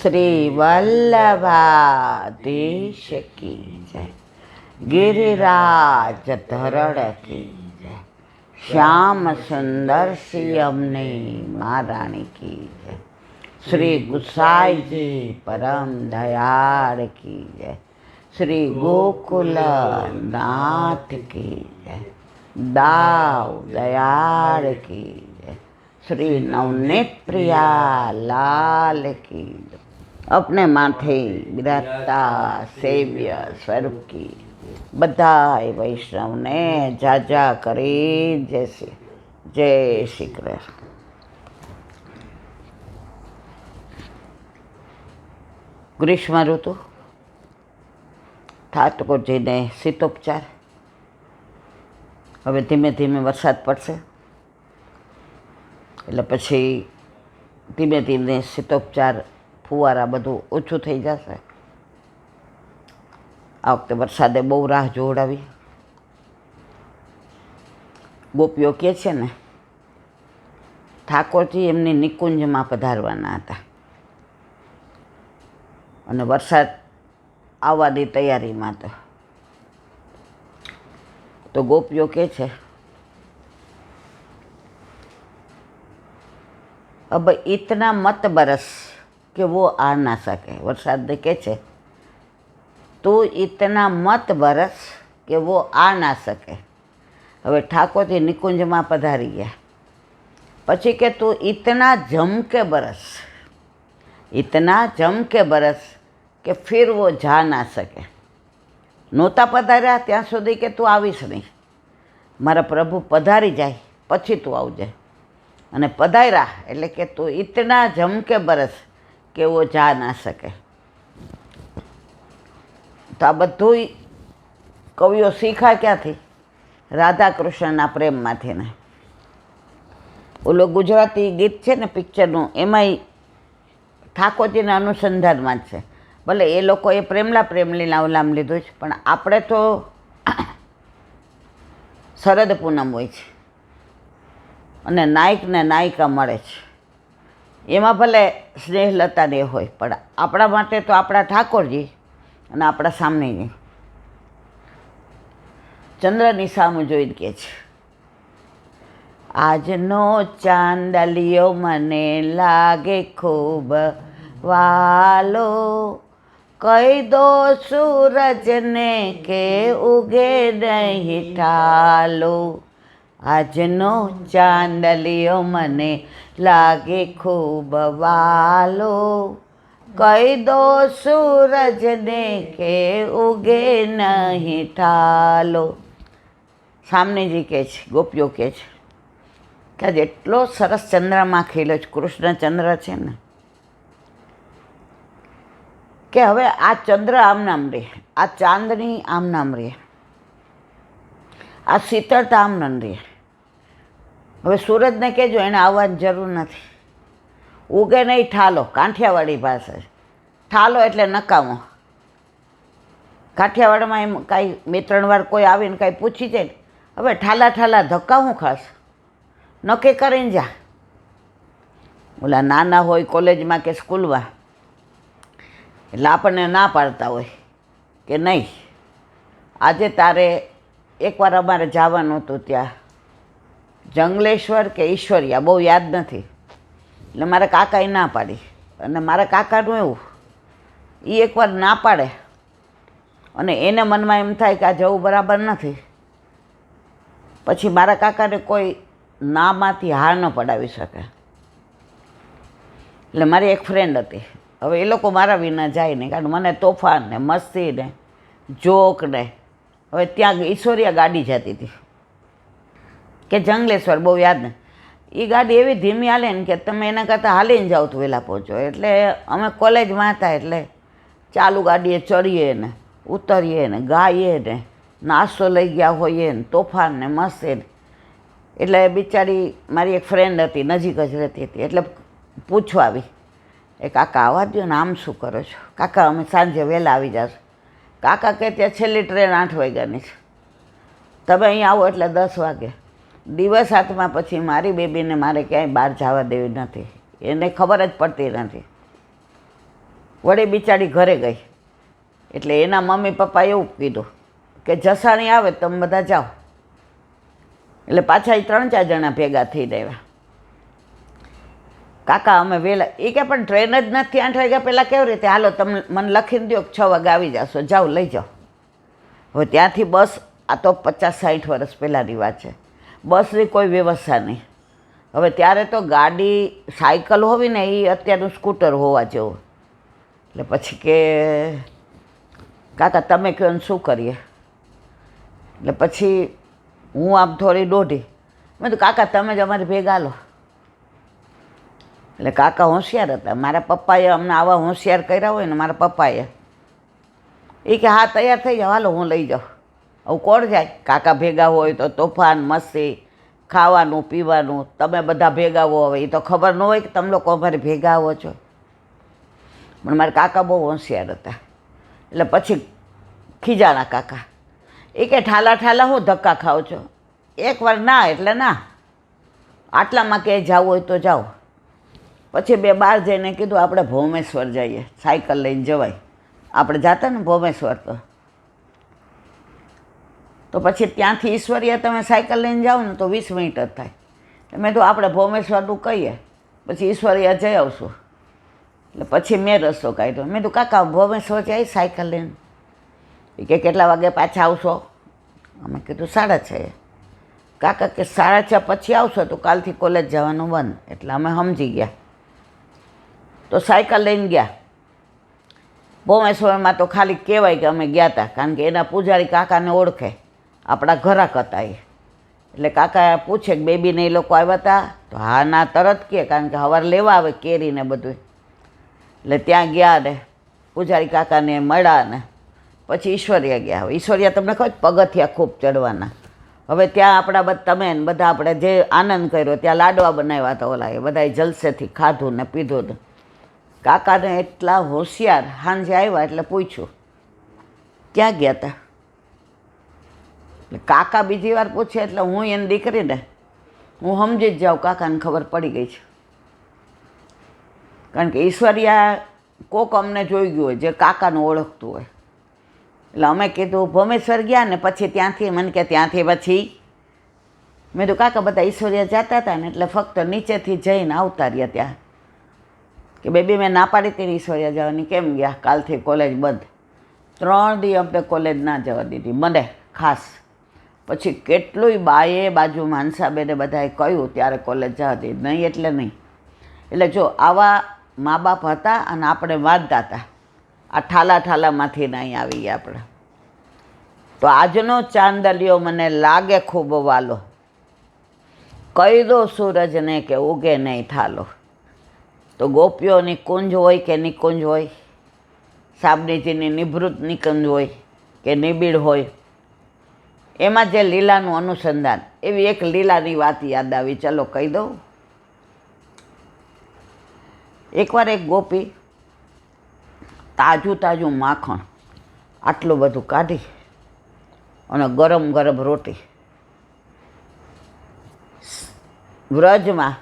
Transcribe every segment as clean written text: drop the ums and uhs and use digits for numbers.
શ્રી વલ્લભાધીશ કી જય. गिरिराज धरण की जय. श्याम सुंदर सियमने महारानी की जय. श्री गुसाई जी परम दयाल की जय. श्री गोकुल नाथ की जय. दाव दयाल की जय. श्री नवनीत प्रिया लाल की जय. अपने माथे विराजता सेव्य स्वरूप की બધાય વૈષ્ણવને જાજા કરી જય શ્રી કૃષ્ણ. ગ્રીષ્મ ઋતુ ઠાકોરજીને શીતોપચાર. હવે ધીમે ધીમે વરસાદ પડશે એટલે પછી ધીમે ધીમે શીતોપચાર ફુવારા બધું ઓછું થઈ જશે. આ વખતે વરસાદે બહુ રાહ જોવડાવી. ગોપીઓ કહે છે ને, ઠાકોરજી એમની નિકુંજમાં પધારવાના હતા અને વરસાદ આવવાની તૈયારીમાં હતો. તો ગોપીઓ કહે છે, अब इतना मत बरस कि वो आ ना सके. वरसादने કહે છે, તું इतना मत बरस કે वो आ ना सके. હવે ઠાકોરજી નિકુંજમાં પધારી ગયા પછી કે તું इतना जम के बरस, इतना जम के बरस કે फिर वो जा ना सके. નહોતા પધાર્યા ત્યાં સુધી કે તું આવીશ નહીં, મારા પ્રભુ પધારી જાય પછી તું આવજે. અને પધાર્યા એટલે કે તું इतना जम के बरस કે वो जा ना सके. તો આ બધું કવિઓ શીખા ક્યાંથી? રાધા કૃષ્ણના પ્રેમમાંથી ને. ઓલો ગુજરાતી ગીત છે ને પિક્ચરનું, એમાંય ઠાકોરજીના અનુસંધાનમાં જ છે. ભલે એ લોકોએ પ્રેમલા પ્રેમલીના અવલામ લીધું છે, પણ આપણે તો શરદ પૂનમ હોય છે અને નાયક ને નાયિકા મળે છે. એમાં ભલે સ્નેહલતા ને હોય, પણ આપણા માટે તો આપણા ઠાકોરજી અને આપણા સામનેની ચંદ્રની સામું જોઈને કહે છે, આજનો ચાંદલિયો મને લાગે ખૂબ વાલો, કહી દો સૂરજને કે ઉગે નહીં ઠાલો. આજનો ચાંદલિયો મને લાગે ખૂબ વાલો, કહી દો સૂરજને કે ઉગે નહીં ઠાલો. સામનેજી કહે છે, ગોપીઓ કહે છે કે આજે એટલો સરસ ચંદ્રમાં ખીલ્યો છે, કૃષ્ણચંદ્ર છે ને, કે હવે આ ચંદ્ર આમ નામ રહે, આ ચાંદની આમ નામ રહે, આ શીતળતા આમ નામ રહે. હવે સૂરજને કહેજો એને આવવાની જરૂર નથી. ઉગે નહીં ઠાલો, કાંઠિયાવાડી ભાષા છે. ઠાલો એટલે નકામો. કાઠિયાવાડમાં એમ કાંઈ બે ત્રણ વાર કોઈ આવીને કાંઈ પૂછી જાય ને, હવે ઠાલા ઠાલા ધક્કા હું ખાસ, નક્કી કરીને જા. ઓલા નાના હોય કોલેજમાં કે સ્કૂલમાં, એટલે આપણને ના પાડતા હોય કે નહીં આજે તારે એકવાર અમારે જવાનું હતું ત્યાં જંગલેશ્વર કે ઈશ્વરિયા, બહુ યાદ નથી. એટલે મારા કાકાએ ના પાડી. અને મારા કાકાનું એવું, એ એકવાર ના પાડે અને એને મનમાં એમ થાય કે આ જવું બરાબર નથી, પછી મારા કાકાને કોઈ નામાંથી હાર ન પડાવી શકે. એટલે મારી એક ફ્રેન્ડ હતી. હવે એ લોકો મારા વિના જાય નહીં, કારણ મને તોફાન ને મસ્તી ને જોક ને. હવે ત્યાં ઈશ્વરિયા ગાડી જતી હતી કે જંગલેશ્વર, બહુ યાદ ને. એ ગાડી એવી ધીમી હાલે ને કે તમે એના કરતાં હાલીને જાઓ તો વહેલા પહોંચો. એટલે અમે કોલેજમાં હતા એટલે ચાલુ ગાડીએ ચડીએ ને ઉતરીએ ને ગાઈએ ને નાસ્તો લઈ ગયા હોઈએ ને તોફાન ને મસ્તી ને. એટલે બિચારી મારી એક ફ્રેન્ડ હતી, નજીક જ રહેતી હતી, એટલે પૂછવા આવી, એ કાકા આવવા દો ને, આમ શું કરો છો? કાકા અમે સાંજે વહેલા આવી જશું. કાકા કહે ત્યાં છેલ્લી ટ્રેન 8 વાગ્યાની છે, તમે અહીં આવો એટલે 10 વાગે. દિવસ હાથમાં પછી મારી બેબીને મારે ક્યાંય બહાર જવા દેવી નથી, એને ખબર જ પડતી નથી. વળી બિચારી ઘરે ગઈ. એટલે એના મમ્મી પપ્પાએ એવું કીધું કે જસાણી આવે તમે બધા જાઓ. એટલે પાછા એ 3-4 જણા ભેગા થઈ આવ્યા. કાકા અમે વહેલા, એ કે પણ ટ્રેન જ નથી 8 વાગ્યા પહેલાં કેવી રીતે? હાલો તમે મને લખીને દો 6 વાગે આવી જશો, જાઓ લઈ જાઓ. હવે ત્યાંથી બસ, આ તો 50-60 વર્ષ પહેલાંની વાત છે, બસની કોઈ વ્યવસ્થા નહીં. હવે ત્યારે તો ગાડી સાયકલ હોવી ને એ અત્યારનું સ્કૂટર હોવા જેવું. એટલે પછી કે કાકા તમે કહો ને શું કરીએ? એટલે પછી હું આમ થોડી દોઢી, મેં તો કાકા તમે જ અમારી ભેગા લો. એટલે કાકા હોશિયાર હતા, મારા પપ્પાએ અમને આવા હોશિયાર કર્યા હોય ને મારા પપ્પાએ. એ કે હા તૈયાર થઈ જાઓ, હાલો હું લઈ જાઉં. હવે કોણ જાય? કાકા ભેગા હોય તો તોફાન મસ્તી, ખાવાનું પીવાનું, તમે બધા ભેગા હો. હવે એ તો ખબર ન હોય કે તમે લોકો અમારે ભેગા આવો છો. પણ મારા કાકા બહુ હોશિયાર હતા. એટલે પછી ખીજાણા કાકા. એ કે ઠાલા ઠાલા હું ધક્કા ખાઓ છો? એકવાર ના એટલે ના, આટલામાં ક્યાંય જવું હોય તો જાઓ. પછી બે બહાર જઈને કીધું આપણે ભોમેશ્વર જઈએ, સાયકલ લઈને જવાય. આપણે જતા ને ભોમેશ્વર તો પછી ત્યાંથી ઈશ્વરીય તમે સાયકલ લઈને જાઓ ને તો 20 મિનિટ જ થાય. મેં તો આપણે ભોમેશ્વરનું કહીએ પછી ઈશ્વરીય જઈ આવશું. એટલે પછી મેં રસ્તો કાઢ્યો. મેં તો કાકા ભોમેશ્વર જાય સાયકલ લઈને. એ કે કેટલા વાગે પાછા આવશો? અમે કીધું 6:30. કાકા કે 6:30 પછી આવશો તો કાલથી કોલેજ જવાનું બંધ. એટલે અમે સમજી ગયા. તો સાયકલ લઈને ગયા. ભોમેશ્વરમાં તો ખાલી કહેવાય કે અમે ગયા હતા, કારણ કે એના પૂજારી કાકાને ઓળખે, આપણા ઘરાક હતા એ. એટલે કાકા પૂછે કે બેબીને એ લોકો આવ્યા હતા? તો હા ના તરત કહે, કારણ કે સવારે લેવા આવે કેરીને બધું. એટલે ત્યાં ગયા ને પૂજારી કાકાને મળ્યા ને પછી ઈશ્વરીય ગયા. હવે ઈશ્વરીય તમને ખબર પગથિયા ખૂબ ચડવાના. હવે ત્યાં આપણા તમે ને બધા આપણે જે આનંદ કર્યો, ત્યાં લાડવા બનાવ્યા હતા ઓલા, એ બધાએ જલસેથી ખાધું ને પીધું ને. કાકાને એટલા હોશિયાર, સાંજે આવ્યા એટલે પૂછ્યું ક્યાં ગયા હતા? એટલે કાકા બીજી વાર પૂછે એટલે હું એની દીકરીને હું સમજી જ જાઉં કાકાને ખબર પડી ગઈ છે. કારણ કે ઈશ્વરિયા કોક અમને જોઈ ગયું હોય જે કાકાને ઓળખતું હોય. એટલે અમે કીધું ભોમેશ્વર ગયા ને પછી ત્યાંથી મને કે ત્યાંથી પછી મેં તો કાકા બધા ઈશ્વરિયા જતા હતા ને એટલે ફક્ત નીચેથી જઈને આવતા રહ્યા. ત્યાં કે બેબી મેં ના પાડી હતી ઈશ્વરિયા જવાની, કેમ ગયા? કાલથી કોલેજ બંધ. 3 દી અમને કોલેજ ના જવા દીધી મને ખાસ. પછી કેટલુંય બાએ બાજુ માનસાબેને બધાએ કહ્યું ત્યારે કોલેજ જવા દીધી, નહીં એટલે નહીં. એટલે જો આવા મા બાપ હતા અને આપણે વાંચતા હતા. આ ઠાલા ઠાલામાંથી નહીં આવી ગયા આપણે. તો આજનો ચાંદલિયો મને લાગે ખૂબ વાલો, કહી દો સૂરજને કે ઉગે નહીં થાલો. તો ગોપીઓની કુંજ હોય કે નિકુંજ હોય, સાબનીજીની નિભૃત નિકુંજ હોય કે નિબીડ હોય, એમાં જે લીલાનું અનુસંધાન, એવી એક લીલાની વાત યાદ આવી, ચલો કહી દઉં. એકવાર એક ગોપી તાજું તાજું માખણ આટલું બધું કાઢી અને ગરમ ગરમ રોટી, વ્રજમાં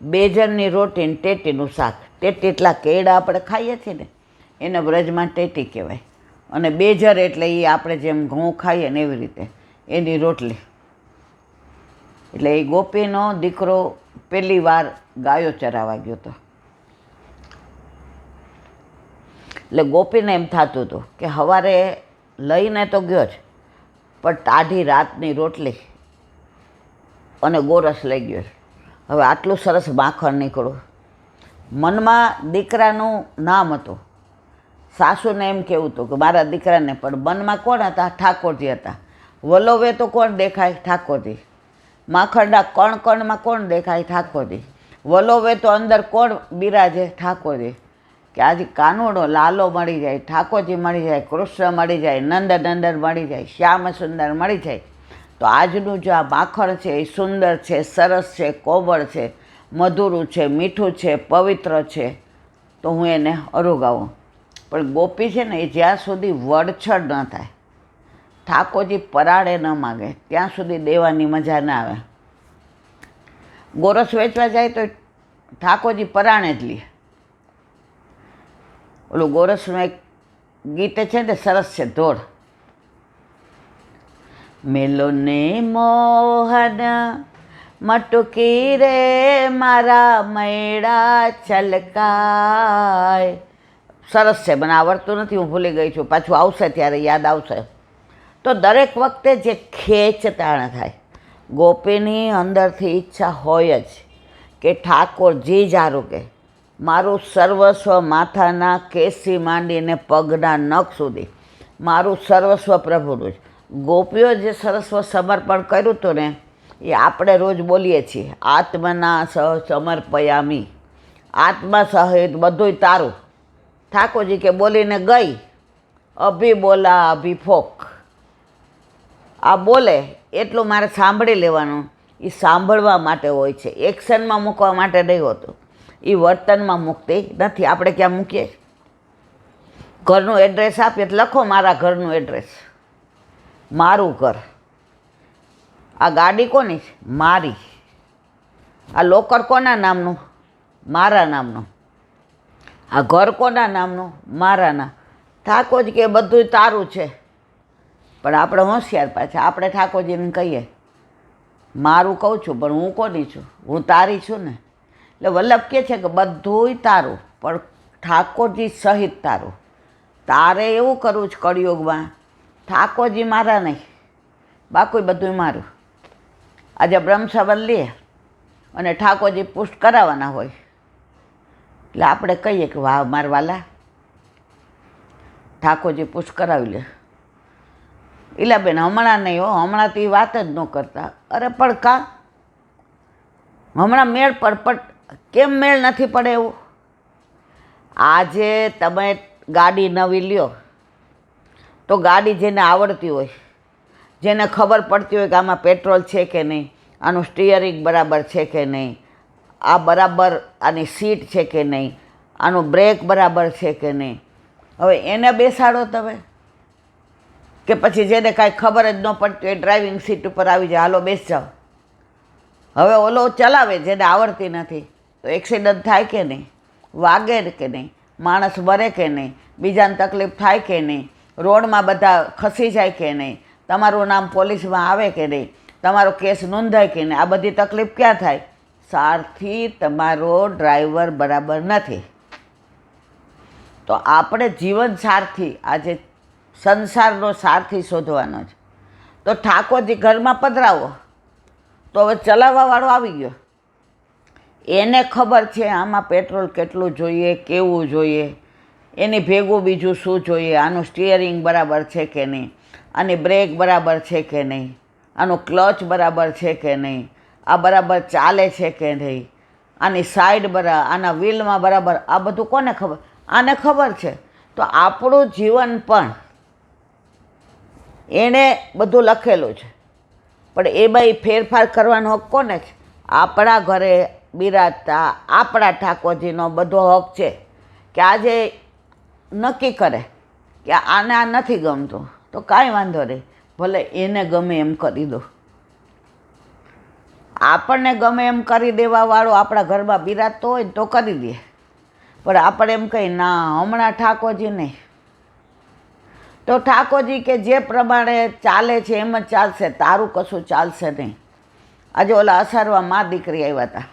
બેજરની રોટી ને ટેટીનું શાક. ટેટી એટલા કેળા આપણે ખાઈએ છીએ ને એને વ્રજમાં ટેટી કહેવાય. અને બેજર એટલે એ આપણે જેમ ઘઉં ખાઈએ ને એવી રીતે એની રોટલી. એટલે એ ગોપીનો દીકરો પહેલી વાર ગાયો ચરાવવા ગયો હતો. એટલે ગોપીને એમ થતું હતું કે સવારે લઈને તો ગયો જ, પણ ટાઢી રાતની રોટલી અને ગોરસ લઈ ગયો. હવે આટલું સરસ માખણ નીકળ્યું. મનમાં દીકરાનું નામ હતું. સાસુને એમ કહેવું હતું કે મારા દીકરાને, પણ મનમાં કોણ હતા? ઠાકોરજી હતા. વલોવે તો કોણ દેખાય? ઠાકોરજી. માખણના કણ કણમાં કોણ દેખાય? ઠાકોરજી. વલોવે તો અંદર કોણ બિરાજે? ઠાકોરજી. કે આજે કાનુડો લાલો મળી જાય, ઠાકોરજી મળી જાય, કૃષ્ણ મળી જાય, નંદ નંદન મળી જાય, શ્યામ સુંદર મળી જાય, તો આજનું જો આ માખણ છે એ સુંદર છે, સરસ છે, કોમળ છે, મધુરું છે, મીઠું છે, પવિત્ર છે, તો હું એને અરોગાવું. પણ ગોપી છે ને એ જ્યાં સુધી વડછડ ન થાય, ઠાકોરજી પરાળે ન માગે ત્યાં સુધી દેવાની મજા ના આવે. ગોરસ વેચવા જાય તો ઠાકોરજી પરાણે જ લે. ઓલું ગોરસનું એક ગીત છે ને સરસ છે, ધોળ. મેલોને મોહન મટકી રે મારા મૈડા છલકાય. સરસ છે, મને આવડતું નથી, હું ભૂલી ગઈ છું, પાછું આવશે ત્યારે યાદ આવશે. તો દરેક વખતે જે ખેંચતાણ થાય, ગોપીની અંદરથી ઈચ્છા હોય જ કે ઠાકોરજી જારું કે મારું સર્વસ્વ, માથાના કેસથી માંડીને પગના નખ સુધી મારું સર્વસ્વ પ્રભુનું જ. ગોપીઓ જે સર્વસ્વ સમર્પણ કર્યું હતું ને, એ આપણે રોજ બોલીએ છીએ, આત્મના સહ સમર્પયામી, આત્મા સહિત બધુંય તારું. ઠાકોરજી કે બોલીને ગઈ, અભી બોલા અભી ફોક. આ બોલે એટલું મારે સાંભળી લેવાનું. એ સાંભળવા માટે હોય છે, એક્શનમાં મૂકવા માટે નહીં હોતું. એ વર્તનમાં મૂકતી નથી. આપણે ક્યાં મૂકીએ? ઘરનું એડ્રેસ આપીએ તો લખો મારા ઘરનું એડ્રેસ, મારું ઘર. આ ગાડી કોની છે? મારી. આ લોકર કોના નામનું? મારા નામનું. આ ઘર કોના નામનું? મારાના. ઠાકોરજી કે બધું તારું છે. પણ આપણે હોશિયાર પાછા, આપણે ઠાકોરજીને કહીએ મારું કહું છું, પણ હું કોની છું? હું તારી છું ને. એટલે વલ્લભ કહે છે કે બધુંય તારું, પણ ઠાકોરજી સહિત તારું. તારે એવું કરવું છે કળિયુગમાં, ઠાકોરજી મારા નહીં, બાકી બધું મારું. આજે બ્રહ્મસંવત લે અને ઠાકોરજી પુષ્ટ કરાવવાના હોય, એટલે આપણે કહીએ કે વાહ મારા વાલા, ઠાકોરજી પુષ્ટ કરાવી લે. ઇલાબેન હમણાં નહીં હો, હમણાં તો એ વાત જ ન કરતા. અરે પણ કાં હમણાં મેળ પણ કેમ મેળ નથી પડે એવું? આજે તમે ગાડી નવી લ્યો તો ગાડી જેને આવડતી હોય, જેને ખબર પડતી હોય કે આમાં પેટ્રોલ છે કે નહીં, આનું સ્ટિયરિંગ બરાબર છે કે નહીં, આ બરાબર આની સીટ છે કે નહીં, આનું બ્રેક બરાબર છે કે નહીં, હવે એને બેસાડો તમે. કે પછી જેને કાંઈ ખબર જ ન પડતી હોય ડ્રાઇવિંગ સીટ ઉપર આવી જાય, હાલો બેસ જાઓ. હવે ઓલો ચલાવે જેને આવડતી નથી, તો એક્સિડન્ટ થાય કે નહીં? વાગે કે નહીં? માણસ મરે કે નહીં? બીજાને તકલીફ થાય કે નહીં? રોડમાં બધા ખસી જાય કે નહીં? તમારું નામ પોલીસમાં આવે કે નહીં? તમારો કેસ નોંધાય કે નહીં? આ બધી તકલીફ ક્યાં થાય? સારથી તમારો ડ્રાઈવર બરાબર નથી. તો આપણે જીવન સારથી, આજે સંસારનો સારથી શોધવાનો છે. તો ઠાકોરજી ઘરમાં પધરાવો તો હવે ચલાવવાવાળો આવી ગયો, એને ખબર છે આમાં પેટ્રોલ કેટલું જોઈએ, કેવું જોઈએ, એની ભેગું બીજું શું જોઈએ, આનું સ્ટિયરિંગ બરાબર છે કે નહીં, આની બ્રેક બરાબર છે કે નહીં, આનું ક્લચ બરાબર છે કે નહીં, આ બરાબર ચાલે છે કે નહીં, આની સાઈડ બરાબર, આના વ્હીલમાં બરાબર, આ બધું કોને ખબર? આને ખબર છે. તો આપણું જીવન પણ એણે બધું લખેલું છે, પણ એ ભાઈ ફેરફાર કરવાનો હક કોને છે? આપણા ઘરે બિરાજતા આપણા ઠાકોરજીનો બધો હક છે કે આજે નક્કી કરે કે આને આ નથી ગમતું, તો કાંઈ વાંધો નહીં, ભલે એને ગમે એમ કરી દો. આપણને ગમે એમ કરી દેવાવાળો આપણા ઘરમાં બિરાજતો હોય ને તો કરી દે, પણ આપણે એમ કહી ના હમણાં ઠાકોરજી નહીં. તો ઠાકોરજી કે જે પ્રમાણે ચાલે છે એમ જ ચાલશે, તારું કશું ચાલશે નહીં. આજે ઓલા અસારવા મા દીકરી આવ્યા હતા,